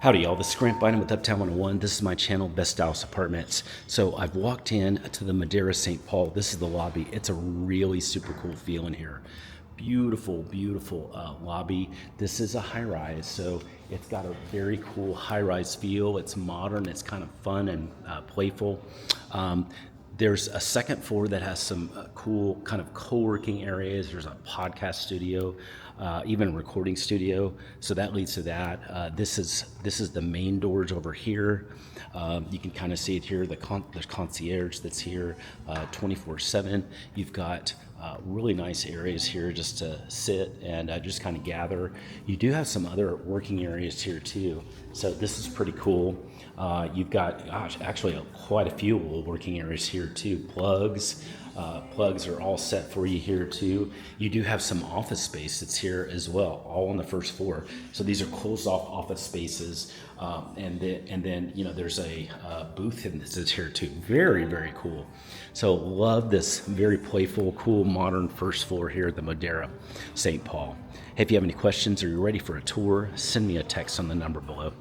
Howdy y'all, this is Grant Bynum with Uptown 101. This is my channel, Best Dallas Apartments. So I've walked in to the Modera St. Paul. This is the lobby. It's a really super cool feel in here. Beautiful, beautiful lobby. This is a high-rise, so it's got a very cool high-rise feel. It's modern, it's kind of fun and playful. There's a second floor that has some cool kind of co-working areas. There's a podcast studio, even a recording studio. So that leads to that. This is the main doors over here. You can kind of see it here. The concierge that's here 24/7. You've got really nice areas here just to sit and just kind of gather. You do have some other working areas here too. So this is pretty cool. You've got, actually quite a few working areas here too. Plugs are all set for you here too. You do have some office space that's here as well, all on the first floor. So these are closed off office spaces. And then there's a booth that's here too. Very, very cool. So love this very playful, cool, modern first floor here at the Modera St. Paul. Hey, if you have any questions or you're ready for a tour, send me a text on the number below.